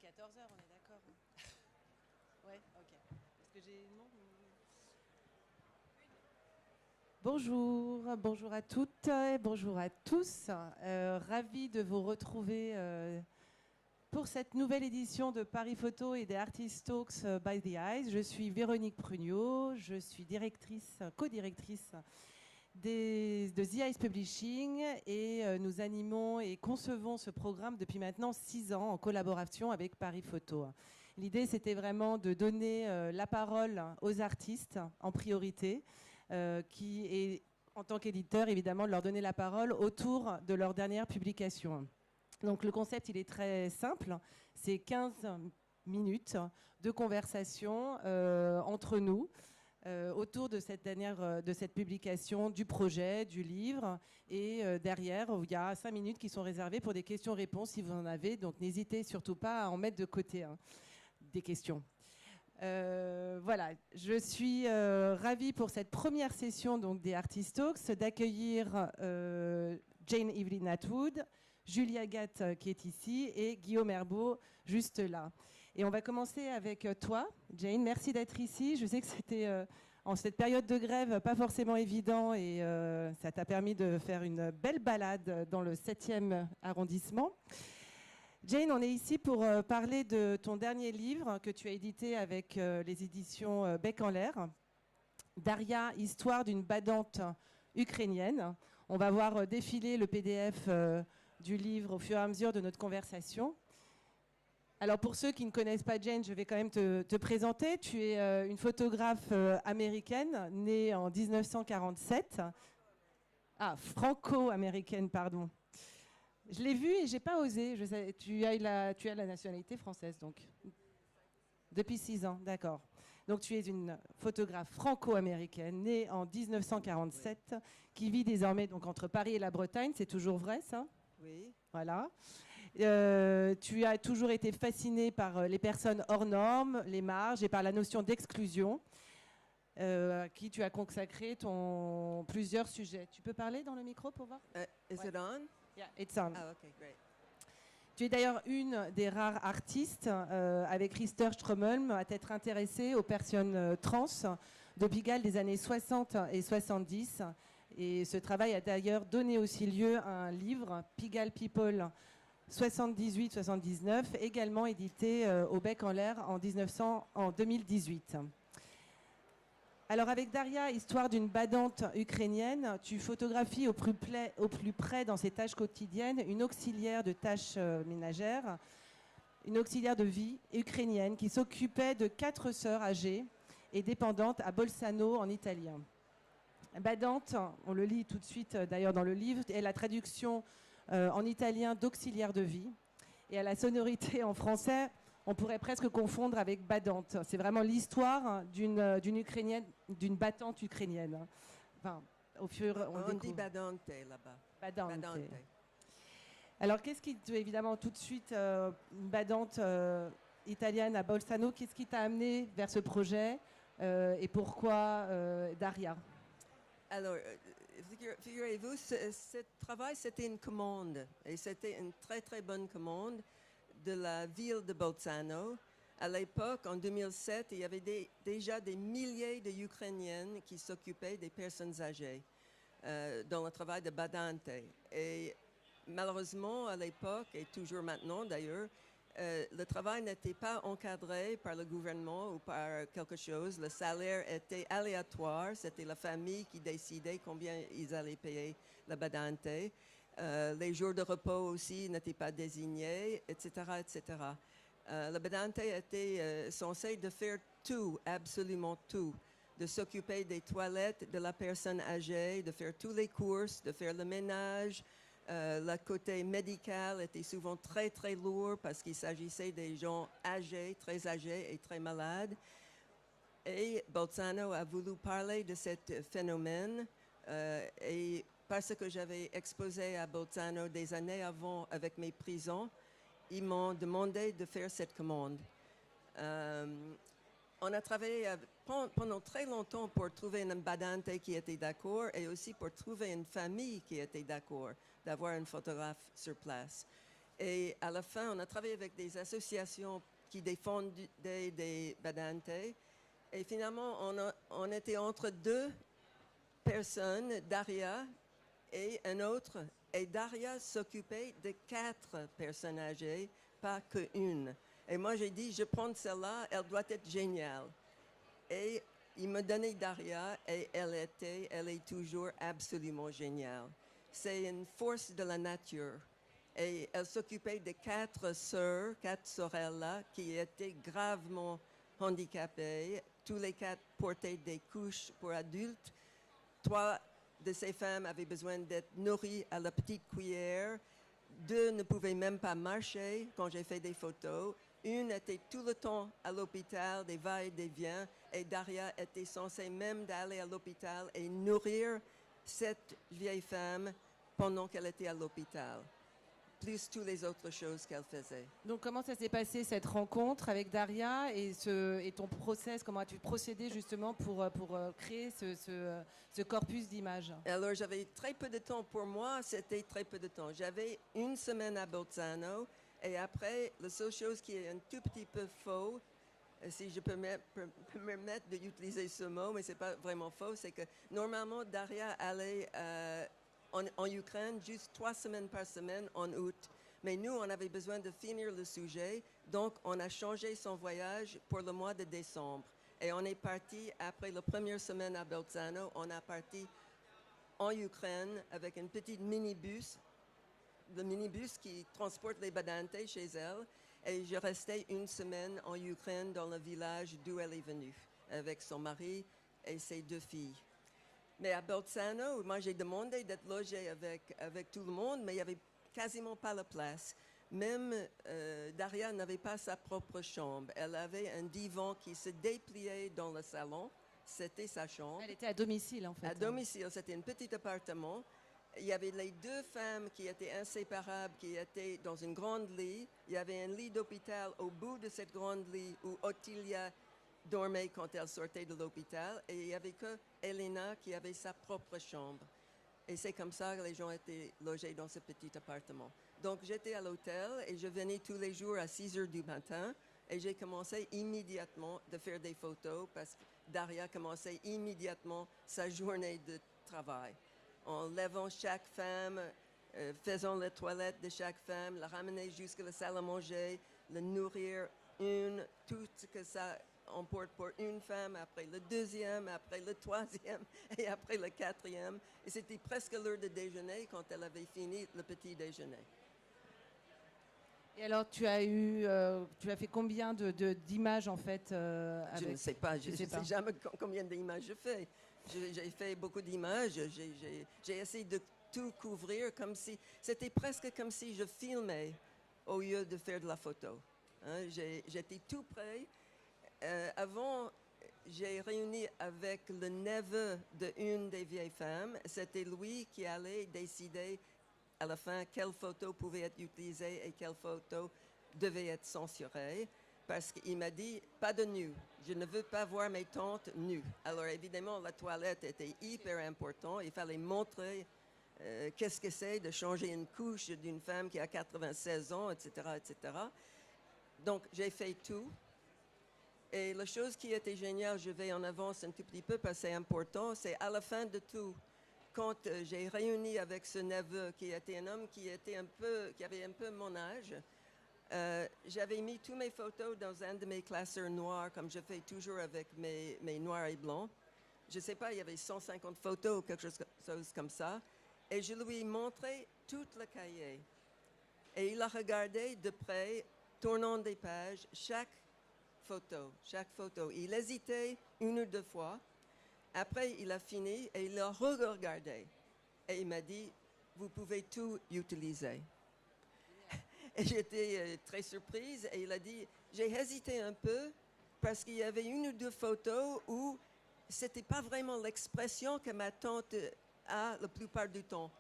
14 heures, on est d'accord. Ouais, ok. Est-ce que j'ai... Non. Bonjour à toutes et bonjour à tous. Ravi de vous retrouver pour cette nouvelle édition de Paris Photo et des Artist Talks by the Eyes. Je suis Véronique Prugnot, je suis co-directrice de The Eyes Publishing et nous animons et concevons ce programme depuis maintenant 6 ans en collaboration avec Paris Photo. L'idée, c'était vraiment de donner la parole aux artistes en priorité, et en tant qu'éditeur, évidemment, de leur donner la parole autour de leur dernière publication. Donc le concept, il est très simple. C'est 15 minutes de conversation entre nous autour de cette publication, du projet, du livre. Et derrière, il y a 5 minutes qui sont réservées pour des questions-réponses si vous en avez. Donc n'hésitez surtout pas à en mettre de côté des questions. Voilà, je suis ravie pour cette première session donc, des Artist Talks d'accueillir Jane Evelyn Atwood, Julia Gatt qui est ici et Guillaume Herbeau juste là. Et on va commencer avec toi, Jane. Merci d'être ici. Je sais que c'était en cette période de grève pas forcément évident et ça t'a permis de faire une belle balade dans le 7e arrondissement. Jane, on est ici pour parler de ton dernier livre que tu as édité avec les éditions Bec en l'air, Daria, histoire d'une badante ukrainienne. On va voir défiler le PDF du livre au fur et à mesure de notre conversation. Alors pour ceux qui ne connaissent pas Jane, je vais quand même te présenter. Tu es une photographe américaine, née en 1947. Ah, franco-américaine, pardon. Je l'ai vu et j'ai pas osé. Tu as la nationalité française, donc. Depuis 6 ans, d'accord. Donc tu es une photographe franco-américaine, née en 1947, qui vit désormais donc entre Paris et la Bretagne. C'est toujours vrai, ça ? Oui. Voilà. Tu as toujours été fascinée par les personnes hors normes, les marges et par la notion d'exclusion, à qui tu as consacré plusieurs sujets. Tu peux parler dans le micro pour voir ? Is it on? Yeah, it's on. Ah, okay, great. Tu es d'ailleurs une des rares artistes, avec Rister Strömholm, à t'être intéressée aux personnes trans de Pigalle des années 60 et 70. Et ce travail a d'ailleurs donné aussi lieu à un livre, Pigalle People 78-79, également édité au Bec en l'air en 2018. Alors avec Daria, histoire d'une badante ukrainienne, tu photographies au plus près dans ses tâches quotidiennes une auxiliaire de tâches ménagères, une auxiliaire de vie ukrainienne qui s'occupait de 4 sœurs âgées et dépendantes à Bolzano en italien. Badante, on le lit tout de suite d'ailleurs dans le livre, est la traduction en italien d'auxiliaire de vie. Et à la sonorité en français, on pourrait presque confondre avec badante. C'est vraiment l'histoire d'une Ukrainienne, d'une battante ukrainienne. Enfin, on dit badante là-bas. Badante. Alors, qu'est-ce qui, évidemment, tout de suite, une badante italienne à Bolzano, qu'est-ce qui t'a amené vers ce projet et pourquoi Daria ? Alors, figurez-vous, ce travail, c'était une commande. Et c'était une très, très bonne commande de la ville de Bolzano. À l'époque, en 2007, il y avait déjà des milliers d'Ukrainiennes qui s'occupaient des personnes âgées dans le travail de badante. Et malheureusement, à l'époque, et toujours maintenant d'ailleurs, le travail n'était pas encadré par le gouvernement ou par quelque chose. Le salaire était aléatoire. C'était la famille qui décidait combien ils allaient payer la badante. Les jours de repos aussi n'étaient pas désignés, etc., etc. La badante était censée de faire tout, absolument tout, de s'occuper des toilettes de la personne âgée, de faire toutes les courses, de faire le ménage. Le côté médical était souvent très, très lourd parce qu'il s'agissait des gens âgés, très âgés et très malades. Et Bolzano a voulu parler de ce phénomène et parce que j'avais exposé à Bolzano des années avant avec mes prisons, ils m'ont demandé de faire cette commande. On a travaillé pendant très longtemps pour trouver une badante qui était d'accord et aussi pour trouver une famille qui était d'accord d'avoir un photographe sur place. Et à la fin, on a travaillé avec des associations qui défendaient des badantes. Et finalement, on était entre deux personnes, Daria et un autre. Et Daria s'occupait de 4 personnes âgées, pas qu'une. Et moi, j'ai dit, je prends celle-là, elle doit être géniale. Et il me donnait Daria et elle est toujours absolument géniale. C'est une force de la nature. Et elle s'occupait de 4 sœurs, 4 sorelles-là, qui étaient gravement handicapées. Tous les 4 portaient des couches pour adultes. 3 de ces femmes avaient besoin d'être nourries à la petite cuillère. 2 ne pouvaient même pas marcher quand j'ai fait des photos. Une était tout le temps à l'hôpital, des va-et-vient, et Daria était censée même d'aller à l'hôpital et nourrir cette vieille femme pendant qu'elle était à l'hôpital, plus toutes les autres choses qu'elle faisait. Donc comment ça s'est passé cette rencontre avec Daria et ton process, comment as-tu procédé justement pour créer ce corpus d'images? Alors j'avais très peu de temps pour moi, c'était très peu de temps. J'avais une semaine à Bolzano et après, la seule chose qui est un tout petit peu faux, si je peux me permettre d'utiliser ce mot, mais ce n'est pas vraiment faux, c'est que normalement Daria allait en Ukraine juste 3 semaines par semaine en août. Mais nous, on avait besoin de finir le sujet, donc on a changé son voyage pour le mois de décembre. Et on est parti, après la première semaine à Bolzano, on est parti en Ukraine avec un petit minibus, le minibus qui transporte les badantes chez elle. Et je restais une semaine en Ukraine dans le village d'où elle est venue, avec son mari et ses 2 filles. Mais à Bolzano, moi j'ai demandé d'être logée avec tout le monde, mais il n'y avait quasiment pas la place. Même Daria n'avait pas sa propre chambre. Elle avait un divan qui se dépliait dans le salon. C'était sa chambre. Elle était à domicile en fait. À domicile, c'était un petit appartement. Il y avait les 2 femmes qui étaient inséparables, qui étaient dans une grande lit. Il y avait un lit d'hôpital au bout de cette grande lit où Ottilia dormait quand elle sortait de l'hôpital. Et il n'y avait que Elena qui avait sa propre chambre. Et c'est comme ça que les gens étaient logés dans ce petit appartement. Donc j'étais à l'hôtel et je venais tous les jours à 6 heures du matin. Et j'ai commencé immédiatement de faire des photos parce que Daria commençait immédiatement sa journée de travail. En levant chaque femme, faisant la toilette de chaque femme, la ramener jusqu'à la salle à manger, la nourrir tout ce que ça emporte pour une femme, après le 2e, après le 3e et après le 4e. Et c'était presque l'heure de déjeuner quand elle avait fini le petit déjeuner. Et alors, tu as fait combien d'images en fait Je ne sais pas, je ne sais jamais combien d'images je fais. J'ai fait beaucoup d'images, j'ai essayé de tout couvrir comme si, c'était presque comme si je filmais au lieu de faire de la photo. Hein, j'étais tout près. Avant, j'ai réuni avec le neveu d'une des vieilles femmes. C'était lui qui allait décider à la fin quelle photo pouvait être utilisée et quelle photo devait être censurée. Parce qu'il m'a dit, pas de nu. Je ne veux pas voir mes tantes nues. Alors évidemment, la toilette était hyper importante. Il fallait montrer qu'est-ce que c'est de changer une couche d'une femme qui a 96 ans, etc., etc. Donc j'ai fait tout. Et la chose qui était géniale, je vais en avance un tout petit peu parce que c'est important, c'est à la fin de tout, quand j'ai réuni avec ce neveu qui était un homme qui avait un peu mon âge, j'avais mis tous mes photos dans un de mes classeurs noirs, comme je fais toujours avec mes noirs et blancs. Je ne sais pas, il y avait 150 photos ou quelque chose comme ça. Et je lui ai montré tout le cahier. Et il a regardé de près, tournant des pages, chaque photo. Il hésitait 1 ou 2 fois. Après, il a fini et il a regardé. Et il m'a dit, vous pouvez tout utiliser. Et j'étais très surprise et il a dit, j'ai hésité un peu parce qu'il y avait 1 ou 2 photos où c'était pas vraiment l'expression que ma tante a la plupart du temps.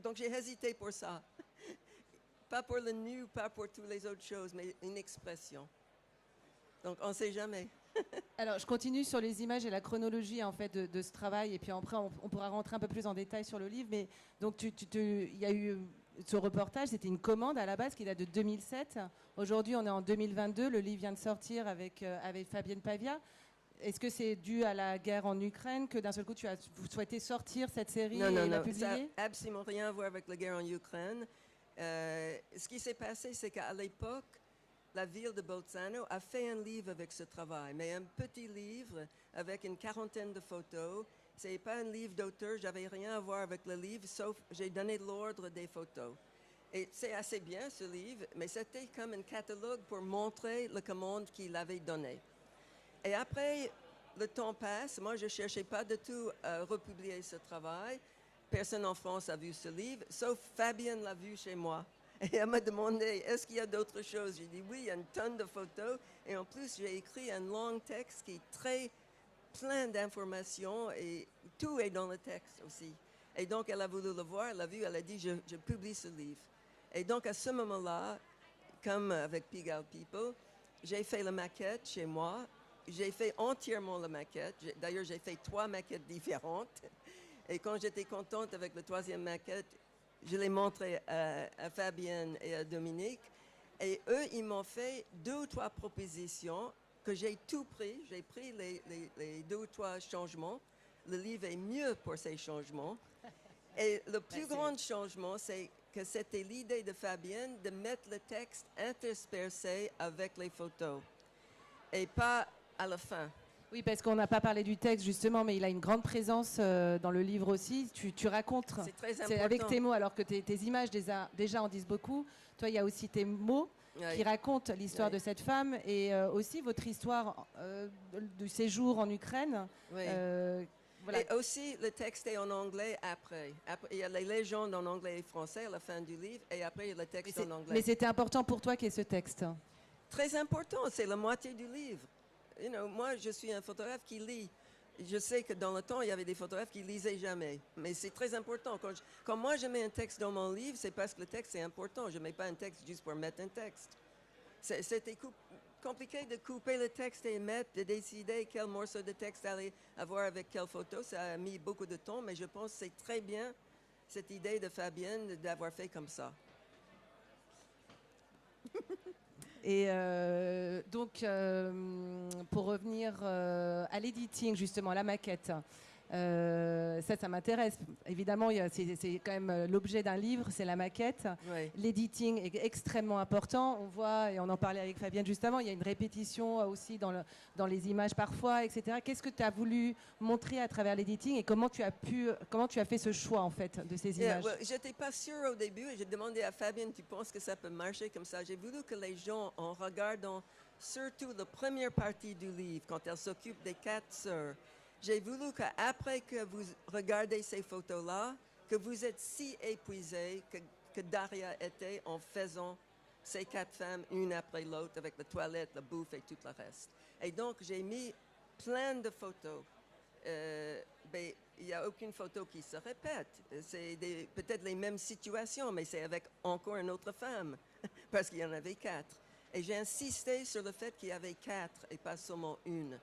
Donc j'ai hésité pour ça. Pas pour le nu, pas pour toutes les autres choses, mais une expression. Donc on ne sait jamais. Alors, je continue sur les images et la chronologie en fait de ce travail, et puis après on pourra rentrer un peu plus en détail sur le livre. Mais donc, il y a eu ce reportage, c'était une commande à la base qui date de 2007. Aujourd'hui, on est en 2022. Le livre vient de sortir avec Fabienne Pavia. Est-ce que c'est dû à la guerre en Ukraine que d'un seul coup, vous souhaitez sortir cette série Non, et non, la non, ça n'a publier? absolument rien à voir avec la guerre en Ukraine. Ce qui s'est passé, c'est qu'à l'époque, la ville de Bolzano a fait un livre avec ce travail, mais un petit livre avec une quarantaine de photos. Ce n'est pas un livre d'auteur, j'avais rien à voir avec le livre, sauf j'ai donné l'ordre des photos. Et c'est assez bien ce livre, mais c'était comme un catalogue pour montrer la commande qu'il avait donnée. Et après, le temps passe, moi je ne cherchais pas du tout à republier ce travail. Personne en France a vu ce livre, sauf Fabienne l'a vu chez moi. Et elle m'a demandé, est-ce qu'il y a d'autres choses? J'ai dit oui, il y a une tonne de photos. Et en plus, j'ai écrit un long texte qui est très plein d'informations et tout est dans le texte aussi. Et donc, elle a voulu le voir, elle l'a vu, elle a dit, je publie ce livre. Et donc, à ce moment-là, comme avec Pigalle People, j'ai fait la maquette chez moi. J'ai fait entièrement la maquette. D'ailleurs, j'ai fait 3 maquettes différentes. Et quand j'étais contente avec la 3e maquette, je l'ai montré à Fabienne et à Dominique. Et eux, ils m'ont fait 2 ou 3 propositions que j'ai tout pris. J'ai pris les 2 ou 3 changements. Le livre est mieux pour ces changements. Et le plus grand changement, c'est que c'était l'idée de Fabienne de mettre le texte interspersé avec les photos. Et pas à la fin. Oui, parce qu'on n'a pas parlé du texte justement, mais il a une grande présence dans le livre aussi. Tu racontes, c'est très important. c'est avec tes mots, alors que tes images déjà en disent beaucoup. Toi, il y a aussi tes mots qui racontent l'histoire de cette femme et aussi votre histoire du séjour en Ukraine. Oui. Voilà. Et aussi, le texte est en anglais après. Il y a les légendes en anglais et français à la fin du livre, et après, il y a le texte en anglais. Mais c'était important pour toi qu'il y ait ce texte? Très important, c'est la moitié du livre. Moi, je suis un photographe qui lit. Je sais que dans le temps, il y avait des photographes qui lisaient jamais. Mais c'est très important. Quand moi, je mets un texte dans mon livre, c'est parce que le texte est important. Je ne mets pas un texte juste pour mettre un texte. C'était compliqué de couper le texte et de décider quel morceau de texte allait avoir avec quelle photo. Ça a mis beaucoup de temps, mais je pense que c'est très bien cette idée de Fabienne d'avoir fait comme ça. Et donc, pour revenir à l'editing, justement, à la maquette, ça m'intéresse. Évidemment, c'est quand même l'objet d'un livre, c'est la maquette. Oui. L'editing est extrêmement important. On voit, et on en parlait avec Fabienne juste avant, il y a une répétition aussi dans les images parfois, etc. Qu'est-ce que tu as voulu montrer à travers l'editing et comment tu as fait ce choix, en fait, de ces images? Je n'étais pas sûre au début et j'ai demandé à Fabienne, tu penses que ça peut marcher comme ça? J'ai voulu que les gens, en regardant surtout la première partie du livre, quand elle s'occupe des 4 sœurs, j'ai voulu qu'après que vous regardez ces photos-là, que vous êtes si épuisés que Daria était en faisant ces 4 femmes, une après l'autre, avec la toilette, la bouffe et tout le reste. Et donc, j'ai mis plein de photos. Il n'y a aucune photo qui se répète. C'est peut-être les mêmes situations, mais c'est avec encore une autre femme, parce qu'il y en avait 4. Et j'ai insisté sur le fait qu'il y avait 4 et pas seulement une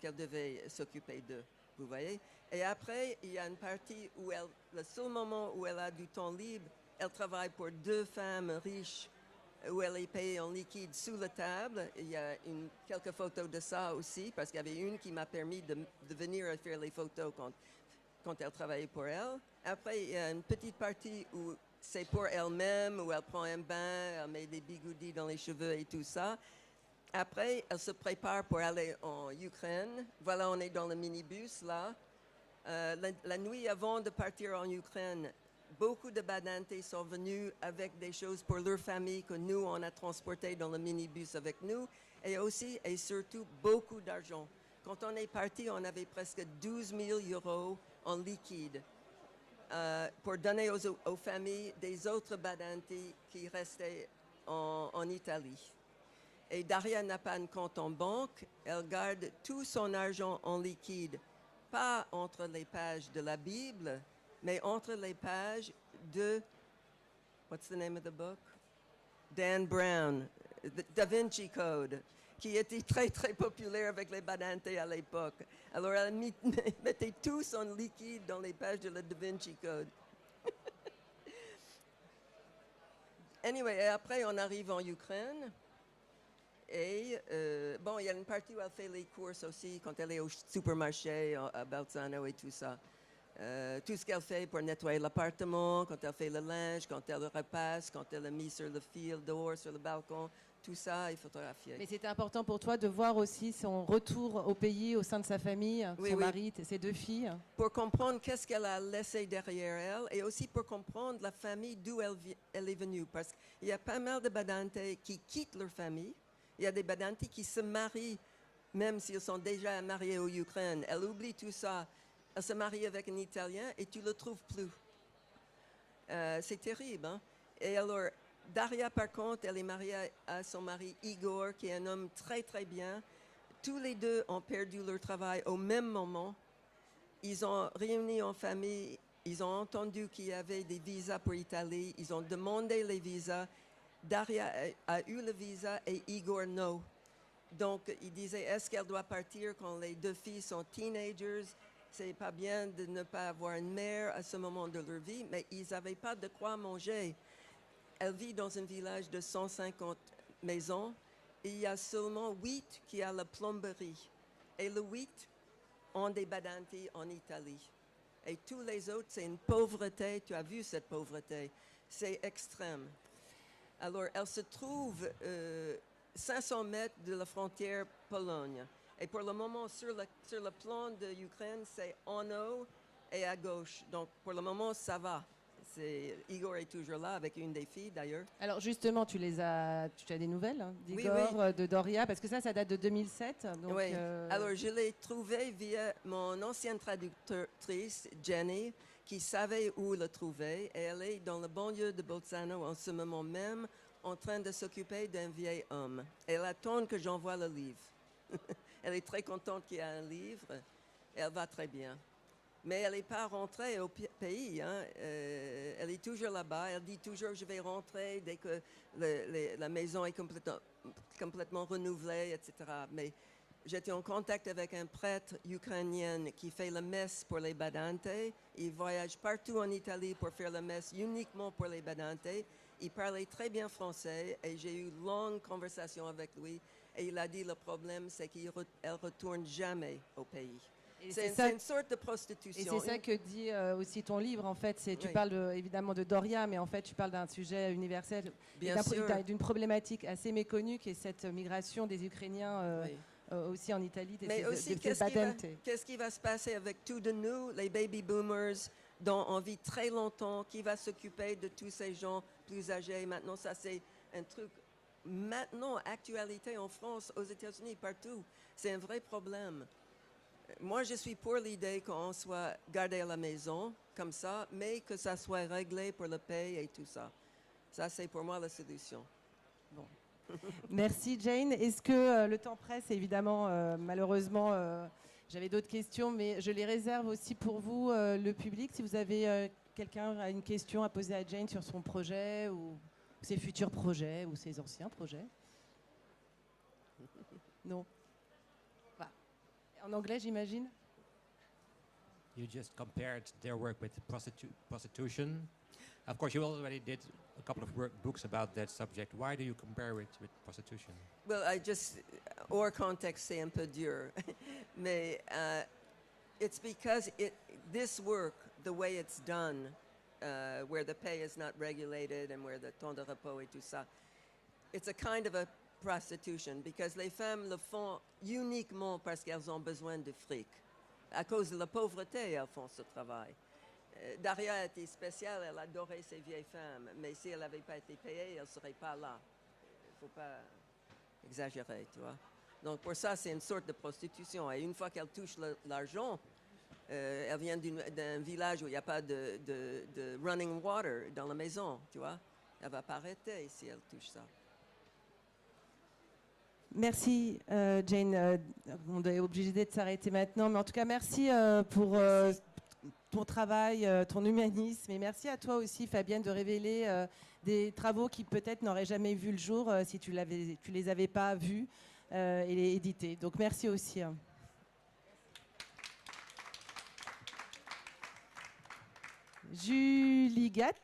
qu'elle devait s'occuper d'eux, vous voyez. Et après, il y a une partie où le seul moment où elle a du temps libre, elle travaille pour 2 femmes riches, où elle est payée en liquide sous la table. Il y a quelques photos de ça aussi, parce qu'il y avait une qui m'a permis de venir faire les photos quand elle travaillait pour elle. Après, il y a une petite partie où c'est pour elle-même, où elle prend un bain, elle met des bigoudis dans les cheveux et tout ça. Après, elle se prépare pour aller en Ukraine. Voilà, on est dans le minibus, là. La nuit avant de partir en Ukraine, beaucoup de badantes sont venus avec des choses pour leur famille que nous, on a transporté dans le minibus avec nous. Et aussi, et surtout, beaucoup d'argent. Quand on est parti, on avait presque 12 000 € en liquide pour donner aux familles des autres badantes qui restaient en Italie. Et Daria n'a pas un compte en banque, elle garde tout son argent en liquide, pas entre les pages de la Bible, mais entre les pages de, what's the name of the book? Dan Brown, the Da Vinci Code, qui était très, très populaire avec les badantes à l'époque. Alors elle mettait tout son liquide dans les pages de la Da Vinci Code. Anyway, et après, on arrive en Ukraine. Et bon, il y a une partie où elle fait les courses aussi, quand elle est au supermarché à Bolzano et tout ça. Tout ce qu'elle fait pour nettoyer l'appartement, quand elle fait le linge, quand elle repasse, quand elle a mis sur le fil dehors, sur le balcon, tout ça est photographié. Mais c'était important pour toi de voir aussi son retour au pays, au sein de sa famille, Oui, son oui. mari, ses 2 filles. Pour comprendre qu'est-ce qu'elle a laissé derrière elle et aussi pour comprendre la famille d'où elle est venue. Parce qu'il y a pas mal de badantes qui quittent leur famille. Il y a des badantes qui se marient, même s'ils sont déjà mariés au Ukraine. Elle oublie tout ça. Elle se marie avec un Italien et tu ne le trouves plus. C'est terrible. Hein? Et alors, Daria, par contre, elle est mariée à son mari Igor, qui est un homme très, très bien. Tous les deux ont perdu leur travail au même moment. Ils ont réuni en famille. Ils ont entendu qu'il y avait des visas pour l'Italie. Ils ont demandé les visas. Daria a eu le visa et Igor non. Donc, il disait, est-ce qu'elle doit partir quand les 2 filles sont teenagers? C'est pas bien de ne pas avoir une mère à ce moment de leur vie, mais ils n'avaient pas de quoi manger. Elle vit dans un village de 150 maisons et il y a seulement 8 qui ont la plomberie. Et les 8 ont des badanti en Italie. Et tous les autres, c'est une pauvreté. Tu as vu cette pauvreté. C'est extrême. Alors, elle se trouve 500 mètres de la frontière Pologne. Et pour le moment, sur le plan de l'Ukraine, c'est en haut et à gauche. Donc, pour le moment, ça va. Igor est toujours là, avec une des filles, d'ailleurs. Alors justement, tu as des nouvelles d'Igor, Oui. de Doria, parce que ça date de 2007. Donc, Oui. Alors, je l'ai trouvé via mon ancienne traductrice, Jenny, qui savait où le trouver. Et elle est dans le banlieue de Bolzano en ce moment même, en train de s'occuper d'un vieil homme. Elle attend que j'envoie le livre. Elle est très contente qu'il y ait un livre. Elle va très bien. Mais elle n'est pas rentrée au pays. Hein. Elle est toujours là-bas. Elle dit toujours, je vais rentrer dès que la maison est complètement renouvelée, etc. Mais j'étais en contact avec un prêtre ukrainien qui fait la messe pour les badantes. Il voyage partout en Italie pour faire la messe uniquement pour les badantes. Il parlait très bien français et j'ai eu une longue conversation avec lui. Et il a dit le problème, c'est qu'elle ne retourne jamais au pays. C'est une sorte de prostitution. Et c'est ça que dit aussi ton livre, en fait. Tu Oui. parles évidemment de Doria, mais en fait, tu parles d'un sujet universel, Bien sûr. d'une problématique assez méconnue, qui est cette migration des Ukrainiens aussi en Italie. Mais aussi, qu'est-ce qui va se passer avec tous de nous, les baby boomers, dont on vit très longtemps, qui va s'occuper de tous ces gens plus âgés? Maintenant, ça, c'est un truc... Maintenant, actualité en France, aux États-Unis, partout, c'est un vrai problème. Moi, je suis pour l'idée qu'on soit gardé à la maison, comme ça, mais que ça soit réglé pour le paye et tout ça. Ça, c'est pour moi la solution. Bon. Merci, Jane. Est-ce que le temps presse? Évidemment, malheureusement, j'avais d'autres questions, mais je les réserve aussi pour vous, le public. Si vous avez quelqu'un a une question à poser à Jane sur son projet ou ses futurs projets ou ses anciens projets. Non. Voilà. En anglais, j'imagine. You just compared their work with prostitution. Of course, you already did a couple of books about that subject. Why do you compare it with prostitution? Well, hors contexte, c'est un peu dur. Mais it's because this work, the way it's done, where the pay is not regulated and where the temps de repos et tout ça, it's a kind of a prostitution because les femmes le font uniquement parce qu'elles ont besoin de fric. À cause de la pauvreté, elles font ce travail. Daria était spéciale, elle adorait ces vieilles femmes, mais si elle n'avait pas été payée, elle ne serait pas là. Il ne faut pas exagérer, tu vois. Donc pour ça, c'est une sorte de prostitution. Et une fois qu'elle touche l'argent, elle vient d'un village où il n'y a pas de running water dans la maison, tu vois. Elle ne va pas arrêter si elle touche ça. Merci, Jane. On est obligé de s'arrêter maintenant, mais en tout cas, merci pour ton travail, ton humanisme, et merci à toi aussi, Fabienne, de révéler des travaux qui peut-être n'auraient jamais vu le jour si tu les avais pas vus et édités. Donc merci aussi. Julie Gatt